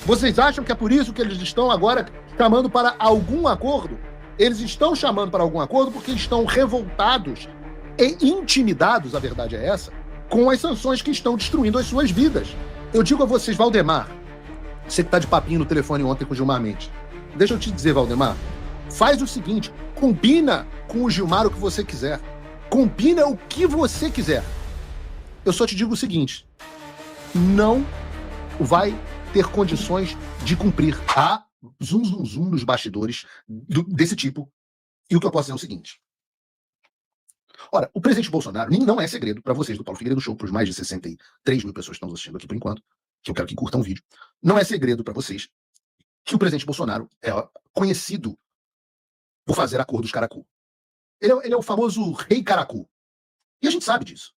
Vocês acham que é por isso que eles estão agora chamando para algum acordo? Eles estão chamando para algum acordo porque estão revoltados e intimidados, a verdade é essa, com as sanções que estão destruindo as suas vidas. Eu digo a vocês, Valdemar, você que está de papinho no telefone ontem com o Gilmar Mendes, deixa eu te dizer, Valdemar, faz o seguinte, combina com o Gilmar o que você quiser. Combina o que você quiser. Eu só te digo o seguinte, não vai ter condições de cumprir. Há zum nos bastidores desse tipo. E o que eu posso dizer é o seguinte. Ora, o presidente Bolsonaro, não é segredo para vocês do Paulo Figueiredo Show, para os mais de 63 mil pessoas que estão nos assistindo aqui por enquanto, que eu quero que curtam o vídeo, não é segredo para vocês que o presidente Bolsonaro é conhecido por fazer acordos caracu. Ele é o famoso rei caracu. E a gente sabe disso.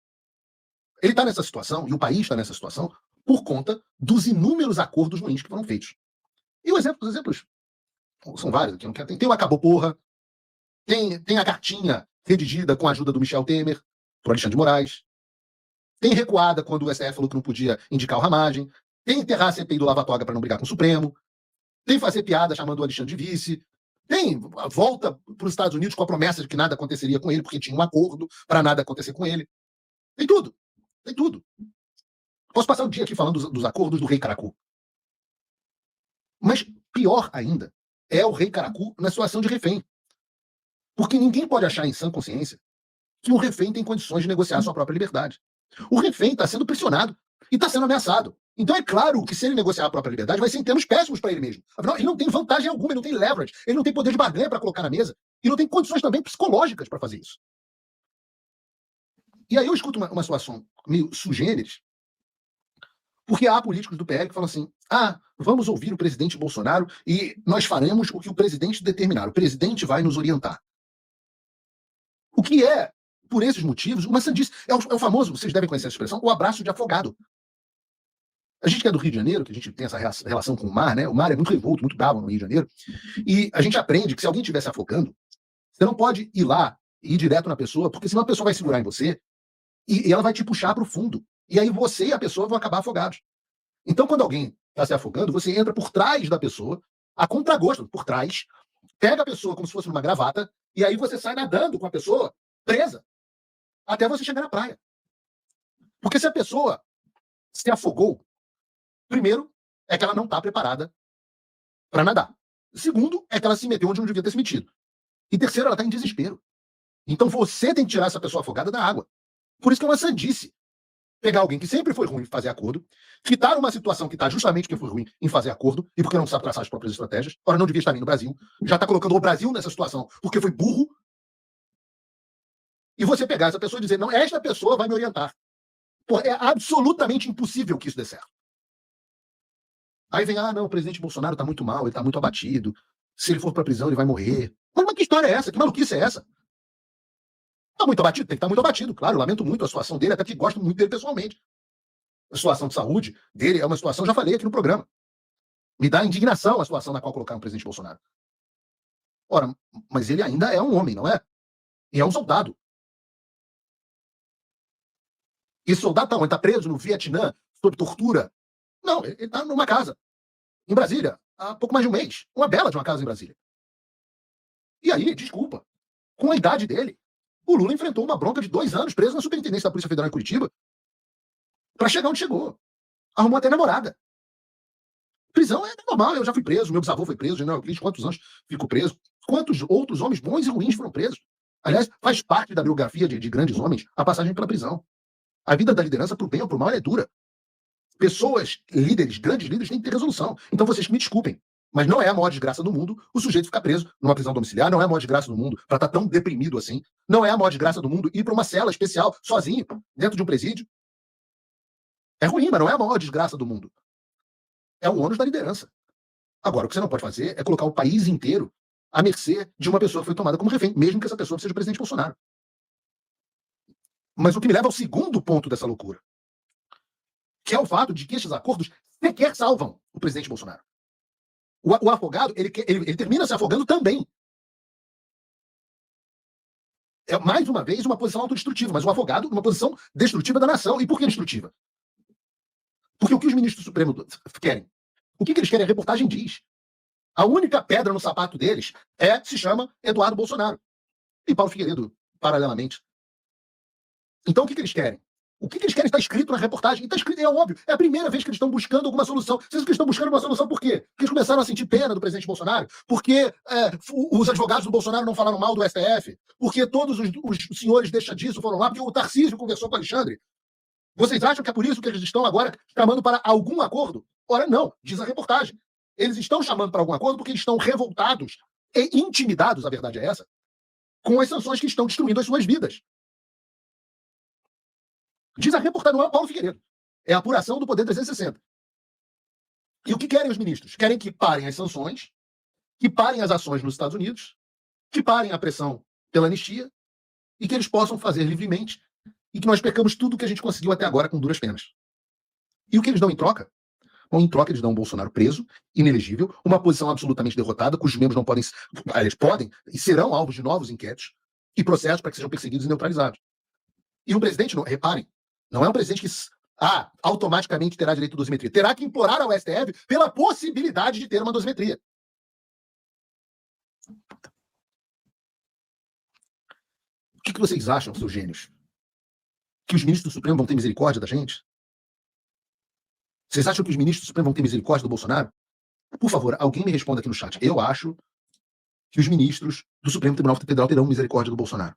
Ele está nessa situação, e o país está nessa situação, por conta dos inúmeros acordos ruins que foram feitos. E os exemplos são vários aqui. Não quero, tem o Acabou Porra, tem a cartinha redigida com a ajuda do Michel Temer, pro Alexandre de Moraes, tem recuada quando o STF falou que não podia indicar o Ramagem, tem enterrar a CPI do Lava Toga para não brigar com o Supremo, tem fazer piada chamando o Alexandre de vice, tem a volta para os Estados Unidos com a promessa de que nada aconteceria com ele, porque tinha um acordo para nada acontecer com ele. Tem tudo. Tem tudo. Posso passar o dia aqui falando dos acordos do rei Caracu. Mas pior ainda é o rei Caracu na situação de refém. Porque ninguém pode achar em sã consciência que um refém tem condições de negociar a sua própria liberdade. O refém está sendo pressionado e está sendo ameaçado. Então é claro que se ele negociar a própria liberdade vai ser em termos péssimos para ele mesmo. Afinal, ele não tem vantagem alguma, ele não tem leverage, ele não tem poder de barganha para colocar na mesa e não tem condições também psicológicas para fazer isso. E aí eu escuto uma situação meio sugêneres, porque há políticos do PL que falam assim, vamos ouvir o presidente Bolsonaro e nós faremos o que o presidente determinar. O presidente vai nos orientar. O que é, por esses motivos, uma sandice. É o famoso, vocês devem conhecer essa expressão, o abraço de afogado. A gente que é do Rio de Janeiro, que a gente tem essa relação com o mar, né? O mar é muito revolto, muito bravo no Rio de Janeiro. E a gente aprende que se alguém estiver se afogando, você não pode ir lá e ir direto na pessoa, porque senão a pessoa vai segurar em você e ela vai te puxar para o fundo. E aí você e a pessoa vão acabar afogados. Então, quando alguém está se afogando, você entra por trás da pessoa, a contragosto, por trás, pega a pessoa como se fosse numa gravata, e aí você sai nadando com a pessoa presa, até você chegar na praia. Porque se a pessoa se afogou, primeiro, é que ela não está preparada para nadar. Segundo, é que ela se meteu onde não devia ter se metido. E terceiro, ela está em desespero. Então você tem que tirar essa pessoa afogada da água. Por isso que é uma sandice pegar alguém que sempre foi ruim em fazer acordo, que está numa situação que está justamente porque foi ruim em fazer acordo e porque não sabe traçar as próprias estratégias, ora não devia estar nem no Brasil, já está colocando o Brasil nessa situação porque foi burro, e você pegar essa pessoa e dizer, não, esta pessoa vai me orientar. Pô, é absolutamente impossível que isso dê certo. Aí vem, não, o presidente Bolsonaro está muito mal, ele está muito abatido, se ele for para a prisão ele vai morrer. Mas que história é essa? Que maluquice é essa? Está muito abatido? Tem que estar muito abatido, claro. Eu lamento muito a situação dele, até que gosto muito dele pessoalmente. A situação de saúde dele é uma situação, já falei aqui no programa. Me dá indignação a situação na qual colocaram o presidente Bolsonaro. Ora, mas ele ainda é um homem, não é? E é um soldado. E esse soldado ele está preso no Vietnã, sob tortura. Não, ele está numa casa, em Brasília, há pouco mais de um mês. Uma bela de uma casa em Brasília. E aí, desculpa, com a idade dele, o Lula enfrentou uma bronca de 2 anos preso na Superintendência da Polícia Federal em Curitiba para chegar onde chegou. Arrumou até namorada. Prisão é normal, eu já fui preso, meu bisavô foi preso, General Euclides, quantos anos ficou preso? Quantos outros homens bons e ruins foram presos? Aliás, faz parte da biografia de grandes homens a passagem pela prisão. A vida da liderança, pro bem ou pro mal, é dura. Pessoas, líderes, grandes líderes, têm que ter resolução. Então vocês me desculpem, mas não é a maior desgraça do mundo o sujeito ficar preso numa prisão domiciliar, não é a maior desgraça do mundo para estar tão deprimido assim, não é a maior desgraça do mundo ir para uma cela especial, sozinho, dentro de um presídio. É ruim, mas não é a maior desgraça do mundo. É o ônus da liderança. Agora, o que você não pode fazer é colocar o país inteiro à mercê de uma pessoa que foi tomada como refém, mesmo que essa pessoa seja o presidente Bolsonaro. Mas o que me leva ao segundo ponto dessa loucura, que é o fato de que estes acordos sequer salvam o presidente Bolsonaro. O afogado, ele termina se afogando também. É, mais uma vez, uma posição autodestrutiva, mas o afogado, uma posição destrutiva da nação. E por que destrutiva? Porque o que os ministros do Supremo querem? O que eles querem? A reportagem diz. A única pedra no sapato deles se chama Eduardo Bolsonaro. E Paulo Figueiredo, paralelamente. Então, o que eles querem? O que eles querem está escrito na reportagem. Está escrito, é óbvio. É a primeira vez que eles estão buscando alguma solução. Vocês acham que eles estão buscando uma solução por quê? Porque eles começaram a sentir pena do presidente Bolsonaro? Porque os advogados do Bolsonaro não falaram mal do STF? Porque todos os senhores deixa disso foram lá? Porque o Tarcísio conversou com o Alexandre? Vocês acham que é por isso que eles estão agora chamando para algum acordo? Ora, não, diz a reportagem. Eles estão chamando para algum acordo porque eles estão revoltados e intimidados, a verdade é essa, com as sanções que estão destruindo as suas vidas. Diz a reportagem, não é o Paulo Figueiredo. É a apuração do Poder 360. E o que querem os ministros? Querem que parem as sanções, que parem as ações nos Estados Unidos, que parem a pressão pela anistia e que eles possam fazer livremente e que nós percamos tudo o que a gente conseguiu até agora com duras penas. E o que eles dão em troca? Bom, em troca eles dão um Bolsonaro preso, inelegível, uma posição absolutamente derrotada, cujos membros não podem, eles podem e serão alvos de novos inquéritos e processos para que sejam perseguidos e neutralizados. E o presidente, reparem, não é um presidente que automaticamente terá direito à dosimetria. Terá que implorar ao STF pela possibilidade de ter uma dosimetria. O que vocês acham, seus gênios? Que os ministros do Supremo vão ter misericórdia da gente? Vocês acham que os ministros do Supremo vão ter misericórdia do Bolsonaro? Por favor, alguém me responda aqui no chat. Eu acho que os ministros do Supremo Tribunal Federal terão misericórdia do Bolsonaro.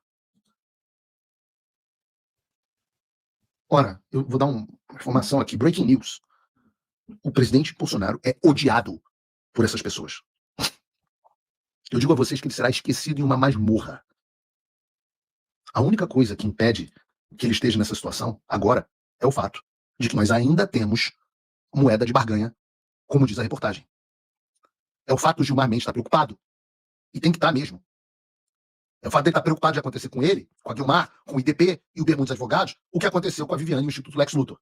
Ora, eu vou dar uma informação aqui, breaking news. O presidente Bolsonaro é odiado por essas pessoas. Eu digo a vocês que ele será esquecido em uma masmorra. A única coisa que impede que ele esteja nessa situação, agora, é o fato de que nós ainda temos moeda de barganha, como diz a reportagem. É o fato de Gilmar Mendes estar preocupado. E tem que estar mesmo. É o fato de ele estar preocupado de acontecer com ele, com a Guilmar, com o IDP e o Bermudes Advogados, o que aconteceu com a Viviane e o Instituto Lex Luthor.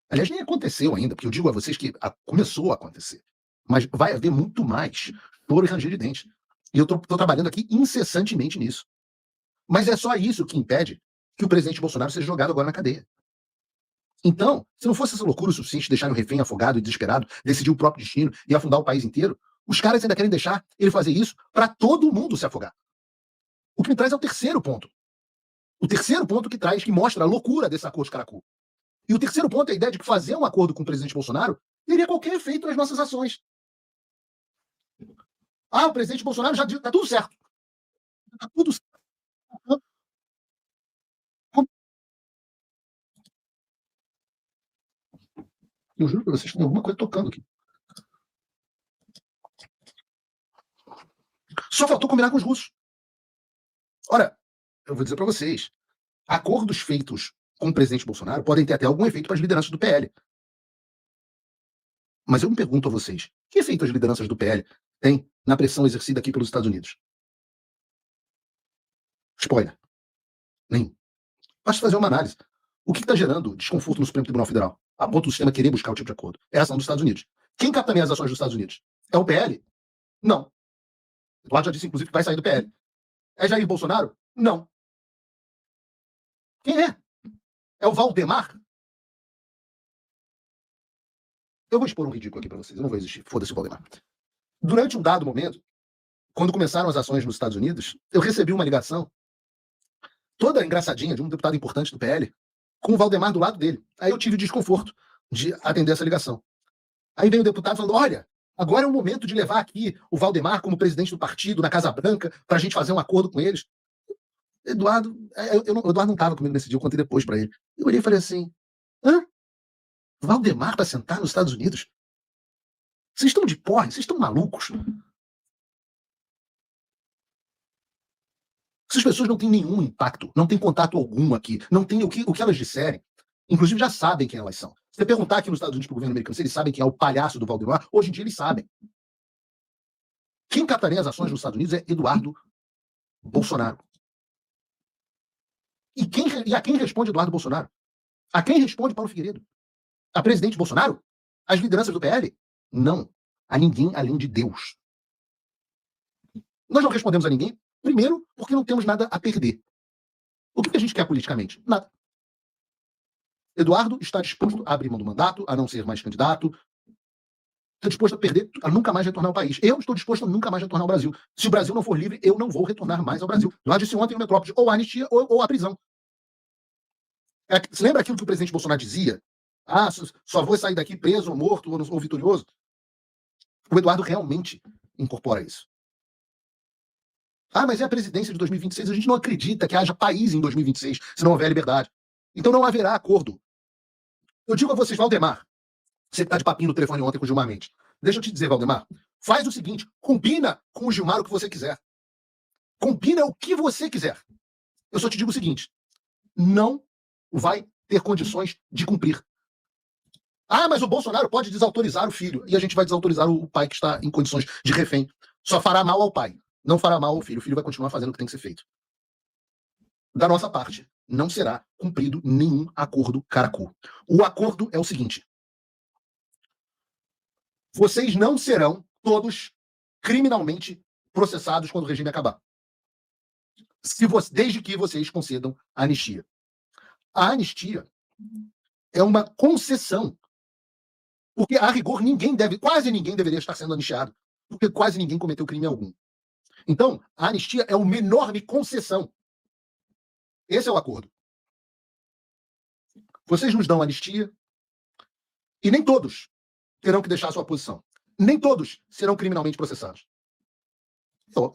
Aliás, nem aconteceu ainda, porque eu digo a vocês que começou a acontecer. Mas vai haver muito mais choro e ranger de dente. E eu estou trabalhando aqui incessantemente nisso. Mas é só isso que impede que o presidente Bolsonaro seja jogado agora na cadeia. Então, se não fosse essa loucura o suficiente de deixar o refém afogado e desesperado, decidir o próprio destino e afundar o país inteiro, os caras ainda querem deixar ele fazer isso para todo mundo se afogar. O que me traz é o terceiro ponto. O terceiro ponto que mostra a loucura desse acordo de Caracu. E o terceiro ponto é a ideia de que fazer um acordo com o presidente Bolsonaro teria qualquer efeito nas nossas ações. O presidente Bolsonaro já disse, está tudo certo. Está tudo certo. Eu juro para vocês que tem alguma coisa tocando aqui. Só faltou combinar com os russos. Ora, eu vou dizer para vocês, acordos feitos com o presidente Bolsonaro podem ter até algum efeito para as lideranças do PL. Mas eu me pergunto a vocês, que efeito as lideranças do PL têm na pressão exercida aqui pelos Estados Unidos? Spoiler. Nenhum. Basta fazer uma análise. O que está gerando desconforto no Supremo Tribunal Federal? A ponto do sistema querer buscar o tipo de acordo. É a ação dos Estados Unidos. Quem capitaneia as ações dos Estados Unidos? É o PL? Não. Eduardo já disse, inclusive, que vai sair do PL. É Jair Bolsonaro? Não. Quem é? É o Valdemar? Eu vou expor um ridículo aqui para vocês. Eu não vou existir. Foda-se o Valdemar. Durante um dado momento, quando começaram as ações nos Estados Unidos, eu recebi uma ligação toda engraçadinha de um deputado importante do PL com o Valdemar do lado dele. Aí eu tive o desconforto de atender essa ligação. Aí veio o deputado falando, olha, agora é o momento de levar aqui o Valdemar como presidente do partido na Casa Branca para a gente fazer um acordo com eles. Eduardo, o Eduardo não estava comigo nesse dia, eu contei depois para ele. Eu olhei e falei assim, Valdemar para sentar nos Estados Unidos? Vocês estão de porra? Vocês estão malucos? Essas pessoas não têm nenhum impacto, não têm contato algum aqui, não tem o que elas disserem. Inclusive já sabem quem elas são. Se você perguntar aqui nos Estados Unidos para o governo americano se eles sabem quem é o palhaço do Valdemar, hoje em dia eles sabem. Quem capitaneia as ações nos Estados Unidos é Eduardo Bolsonaro. E a quem responde Eduardo Bolsonaro? A quem responde Paulo Figueiredo? A presidente Bolsonaro? As lideranças do PL? Não. A ninguém além de Deus. Nós não respondemos a ninguém, primeiro, porque não temos nada a perder. O que a gente quer politicamente? Nada. Eduardo está disposto a abrir mão do mandato, a não ser mais candidato. Estou disposto a perder, a nunca mais retornar ao país. Eu estou disposto a nunca mais retornar ao Brasil. Se o Brasil não for livre, eu não vou retornar mais ao Brasil. Já disse ontem no Metrópolis, ou a anistia ou a prisão. Você lembra aquilo que o presidente Bolsonaro dizia? Ah, só vou sair daqui preso, ou morto, ou vitorioso. O Eduardo realmente incorpora isso. Ah, mas é a presidência de 2026. A gente não acredita que haja país em 2026 se não houver liberdade. Então não haverá acordo. Eu digo a vocês, Valdemar, você que está de papinho no telefone ontem com o Gilmar Mendes. Deixa eu te dizer, Valdemar, faz o seguinte, combina com o Gilmar o que você quiser. Combina o que você quiser. Eu só te digo o seguinte, não vai ter condições de cumprir. Ah, mas o Bolsonaro pode desautorizar o filho. E a gente vai desautorizar o pai que está em condições de refém. Só fará mal ao pai. Não fará mal ao filho. O filho vai continuar fazendo o que tem que ser feito. Da nossa parte, não será cumprido nenhum acordo caracu. O acordo é o seguinte. Vocês não serão todos criminalmente processados quando o regime acabar. Desde que vocês concedam a anistia. A anistia é uma concessão. Porque, a rigor, quase ninguém deveria estar sendo anistiado. Porque quase ninguém cometeu crime algum. Então, a anistia é uma enorme concessão. Esse é o acordo. Vocês nos dão anistia e nem todos terão que deixar a sua posição. Nem todos serão criminalmente processados.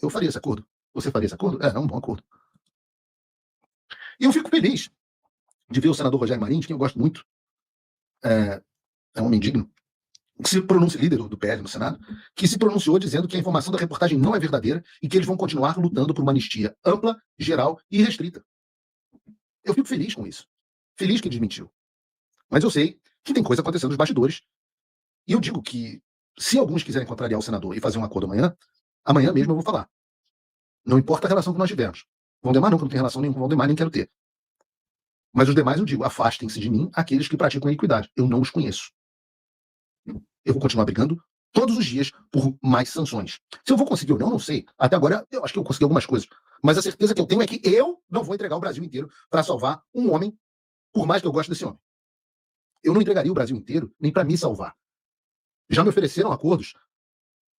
Eu faria esse acordo. Você faria esse acordo? É um bom acordo. E eu fico feliz de ver o senador Rogério Marinho, de quem eu gosto muito, é um homem digno, que se pronuncia, líder do PL no Senado, que se pronunciou dizendo que a informação da reportagem não é verdadeira e que eles vão continuar lutando por uma anistia ampla, geral e restrita. Eu fico feliz com isso. Feliz que ele desmentiu. Mas eu sei que tem coisa acontecendo nos bastidores. E eu digo que, se alguns quiserem contrariar o senador e fazer um acordo amanhã mesmo eu vou falar. Não importa a relação que nós tivermos. Valdemar não, que eu não tenho relação nenhuma com Valdemar, nem quero ter. Mas os demais eu digo, afastem-se de mim aqueles que praticam a iniquidade. Eu não os conheço. Eu vou continuar brigando todos os dias por mais sanções. Se eu vou conseguir ou não sei. Até agora, eu acho que eu consegui algumas coisas. Mas a certeza que eu tenho é que eu não vou entregar o Brasil inteiro para salvar um homem, por mais que eu goste desse homem. Eu não entregaria o Brasil inteiro nem para me salvar. Já me ofereceram acordos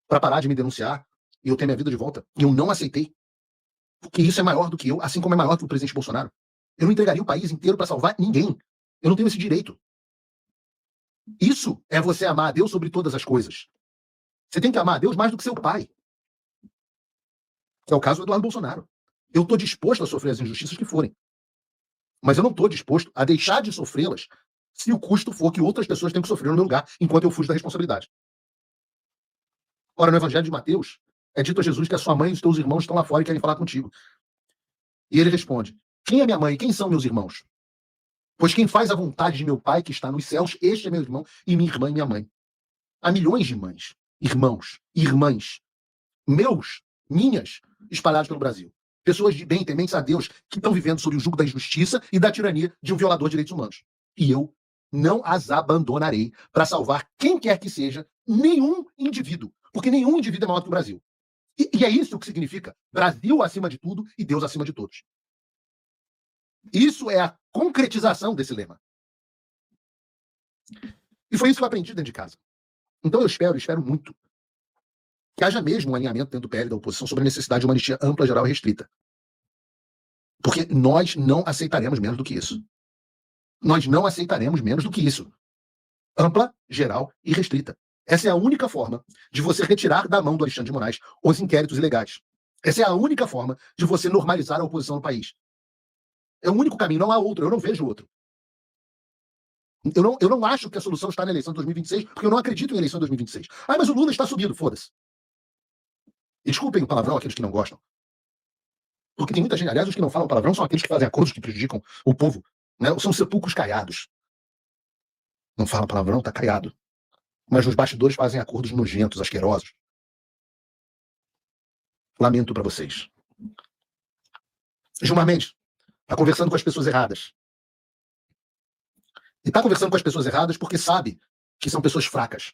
para parar de me denunciar e eu ter minha vida de volta. E eu não aceitei. Porque isso é maior do que eu, assim como é maior do que o presidente Bolsonaro. Eu não entregaria o país inteiro para salvar ninguém. Eu não tenho esse direito. Isso é você amar a Deus sobre todas as coisas. Você tem que amar a Deus mais do que seu pai. É o caso do Eduardo Bolsonaro. Eu estou disposto a sofrer as injustiças que forem. Mas eu não estou disposto a deixar de sofrê-las se o custo for que outras pessoas têm que sofrer no meu lugar, enquanto eu fujo da responsabilidade. Ora, no Evangelho de Mateus, é dito a Jesus que a sua mãe e os teus irmãos estão lá fora e querem falar contigo. E ele responde, quem é minha mãe e quem são meus irmãos? Pois quem faz a vontade de meu pai que está nos céus, este é meu irmão e minha irmã e minha mãe. Há milhões de mães, irmãos, irmãs, meus, minhas, espalhados pelo Brasil. Pessoas de bem, tementes a Deus, que estão vivendo sob o jugo da injustiça e da tirania de um violador de direitos humanos. E eu não as abandonarei para salvar quem quer que seja, nenhum indivíduo. Porque nenhum indivíduo é maior do que o Brasil. E é isso que significa Brasil acima de tudo e Deus acima de todos. Isso é a concretização desse lema. E foi isso que eu aprendi dentro de casa. Então eu espero muito que haja mesmo um alinhamento dentro do PL da oposição sobre a necessidade de uma anistia ampla, geral e restrita. Porque nós não aceitaremos menos do que isso. Nós não aceitaremos menos do que isso. Ampla, geral e restrita. Essa é a única forma de você retirar da mão do Alexandre de Moraes os inquéritos ilegais. Essa é a única forma de você normalizar a oposição no país. É o único caminho, não há outro, eu não vejo outro. Eu não acho que a solução está na eleição de 2026, porque eu não acredito em eleição de 2026. Ah, mas o Lula está subindo, foda-se. E desculpem o palavrão aqueles que não gostam. Porque tem muita gente, aliás, os que não falam palavrão são aqueles que fazem acordos que prejudicam o povo. Né? São sepulcros caiados. Não fala palavrão, tá caiado. Mas nos bastidores fazem acordos nojentos, asquerosos. Lamento para vocês. Gilmar Mendes está conversando com as pessoas erradas. E está conversando com as pessoas erradas porque sabe que são pessoas fracas.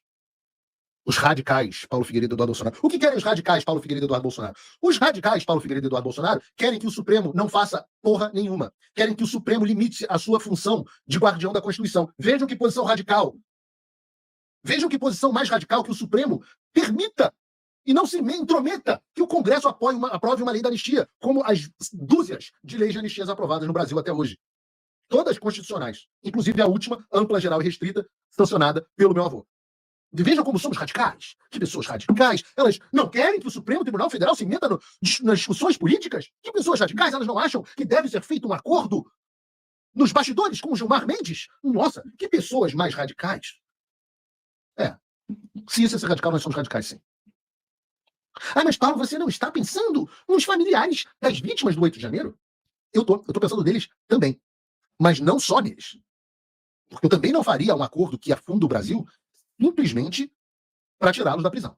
Os radicais, Paulo Figueiredo e Eduardo Bolsonaro. O que querem os radicais, Paulo Figueiredo e Eduardo Bolsonaro? Os radicais, Paulo Figueiredo e Eduardo Bolsonaro, querem que o Supremo não faça porra nenhuma. Querem que o Supremo limite a sua função de guardião da Constituição. Vejam que posição radical. Vejam que posição mais radical que o Supremo permita e não se intrometa que o Congresso aprove uma lei da anistia, como as dúzias de leis de anistias aprovadas no Brasil até hoje. Todas constitucionais, inclusive a última, ampla, geral e restrita, sancionada pelo meu avô. Vejam como somos radicais. Que pessoas radicais. Elas não querem que o Supremo Tribunal Federal se meta nas discussões políticas? Que pessoas radicais. Elas não acham que deve ser feito um acordo nos bastidores com o Gilmar Mendes? Nossa, que pessoas mais radicais. Se isso é ser radical, nós somos radicais, sim. Mas Paulo, você não está pensando nos familiares das vítimas do 8 de janeiro? Eu tô pensando neles também. Mas não só neles. Porque eu também não faria um acordo que afunda o Brasil simplesmente para tirá-los da prisão.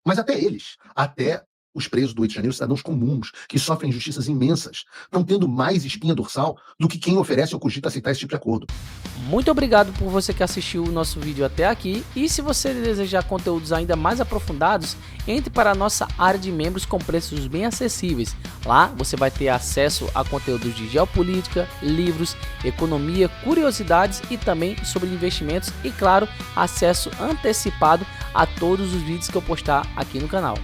Mas até eles, até os presos do 8 de janeiro, cidadãos comuns, que sofrem injustiças imensas, estão tendo mais espinha dorsal do que quem oferece ou cogita aceitar esse tipo de acordo. Muito obrigado por você que assistiu o nosso vídeo até aqui, e se você desejar conteúdos ainda mais aprofundados, entre para a nossa área de membros com preços bem acessíveis. Lá você vai ter acesso a conteúdos de geopolítica, livros, economia, curiosidades e também sobre investimentos e, claro, acesso antecipado a todos os vídeos que eu postar aqui no canal.